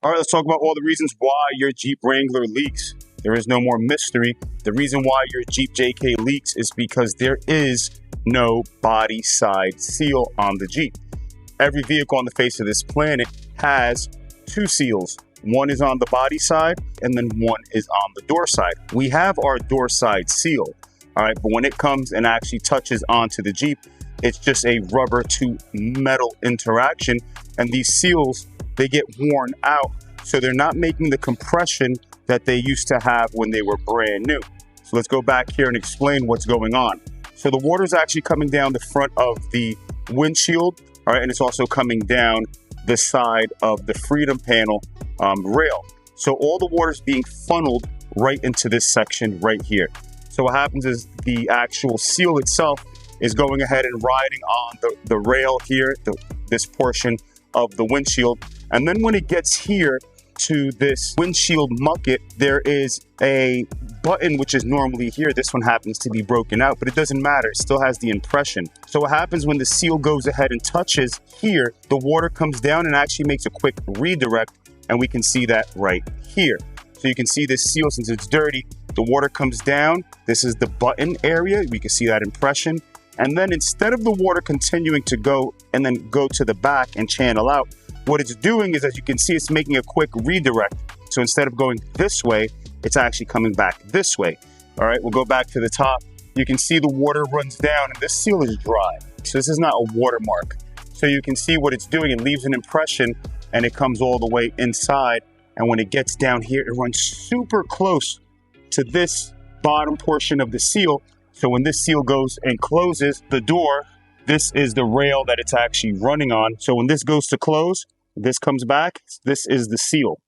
All right, let's talk about all the reasons why your Jeep Wrangler leaks. There is no more mystery. The reason why your Jeep JK leaks is because there is no body side seal on the Jeep. Every vehicle on the face of this planet has two seals. One is on the body side, and then one is on the door side. We have our door side seal, all right, but when it comes and actually touches onto the Jeep, it's just a rubber to metal interaction, and these seals, they get worn out, so they're not making the compression that they used to have when they were brand new. So let's go back here and explain what's going on. So the water is actually coming down the front of the windshield, all right, and it's also coming down the side of the Freedom panel rail. So all the water is being funneled right into this section right here. So what happens is the actual seal itself is going ahead and riding on the rail here, this portion of the windshield. And then when it gets here to this windshield mucket, there is a button which is normally here. This one happens to be broken out, but it doesn't matter. It still has the impression. So what happens when the seal goes ahead and touches here, the water comes down and actually makes a quick redirect, and we can see that right here. So you can see this seal, since it's dirty, the water comes down. This is the button area. We can see that impression. And then instead of the water continuing to go and then go to the back and channel out, what it's doing is, as you can see, it's making a quick redirect. So instead of going this way, it's actually coming back this way. All right, we'll go back to the top. You can see the water runs down and this seal is dry. So this is not a watermark. So you can see what it's doing. It leaves an impression and it comes all the way inside. And when it gets down here, it runs super close to this bottom portion of the seal. So when this seal goes and closes the door, this is the rail that it's actually running on. So when this goes to close, this comes back, this is the seal.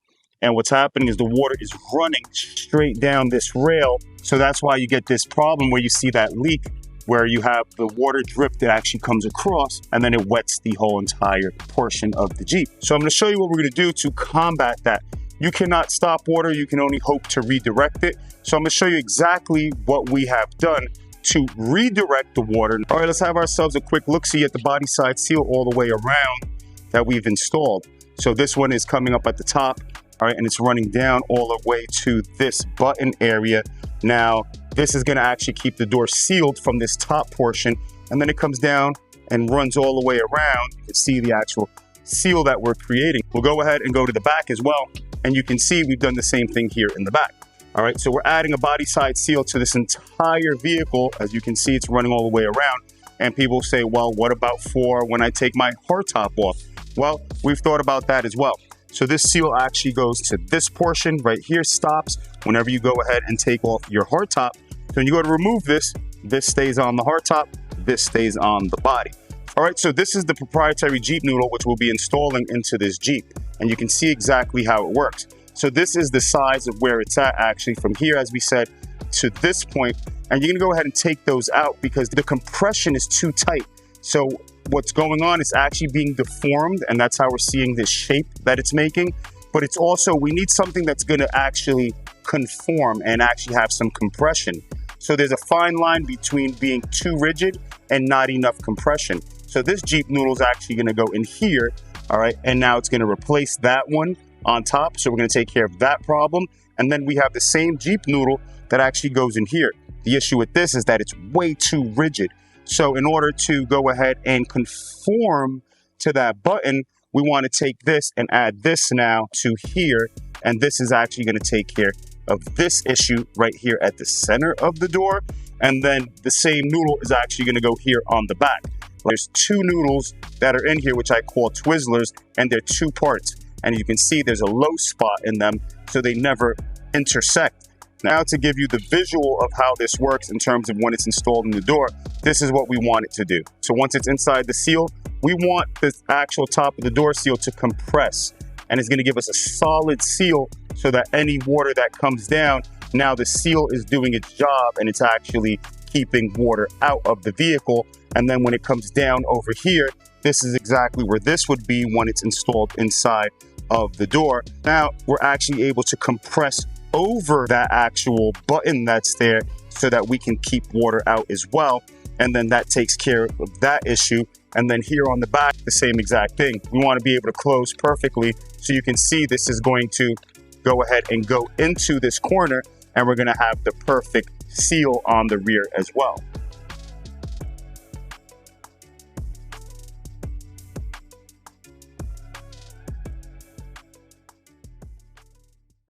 And what's happening is the water is running straight down this rail. So that's why you get this problem where you see that leak, where you have the water drip that actually comes across and then it wets the whole entire portion of the Jeep. So I'm going to show you what we're going to do to combat that. You cannot stop water, you can only hope to redirect it. So I'm going to show you exactly what we have done to redirect the water. All right, let's have ourselves a quick look-see at the body side seal all the way around that we've installed. So this one is coming up at the top, all right, and it's running down all the way to this button area. Now, this is gonna actually keep the door sealed from this top portion, and then it comes down and runs all the way around. You can see the actual seal that we're creating. We'll go ahead and go to the back as well, and you can see we've done the same thing here in the back. All right, so we're adding a body side seal to this entire vehicle. As you can see, it's running all the way around. And people say, well, what about for when I take my hardtop off? Well, we've thought about that as well. So this seal actually goes to this portion right here, stops whenever you go ahead and take off your hardtop. So when you go to remove this, this stays on the hardtop, this stays on the body. All right, so this is the proprietary Jeep noodle, which we'll be installing into this Jeep. And you can see exactly how it works. So this is the size of where it's at actually from here, as we said, to this point. And you're gonna go ahead and take those out because the compression is too tight. So what's going on is actually being deformed, and that's how we're seeing this shape that it's making. But it's also, we need something that's gonna actually conform and actually have some compression. So there's a fine line between being too rigid and not enough compression. So this Jeep noodle is actually gonna go in here, all right? And now it's gonna replace that one on top. So we're going to take care of that problem. And then we have the same Jeep noodle that actually goes in here. The issue with this is that it's way too rigid. So in order to go ahead and conform to that button, we want to take this and add this now to here. And this is actually going to take care of this issue right here at the center of the door. And then the same noodle is actually going to go here on the back. There's two noodles that are in here, which I call Twizzlers, and they're two parts. And you can see there's a low spot in them, so they never intersect. Now, to give you the visual of how this works in terms of when it's installed in the door, this is what we want it to do. So once it's inside the seal, we want the actual top of the door seal to compress. And it's gonna give us a solid seal so that any water that comes down, now the seal is doing its job and it's actually keeping water out of the vehicle. And then when it comes down over here, this is exactly where this would be when it's installed inside of the door. Now we're actually able to compress over that actual button that's there so that we can keep water out as well. And then that takes care of that issue. And then here on the back, the same exact thing. We want to be able to close perfectly So you can see this is going to go ahead and go into this corner, and we're going to have the perfect seal on the rear as well.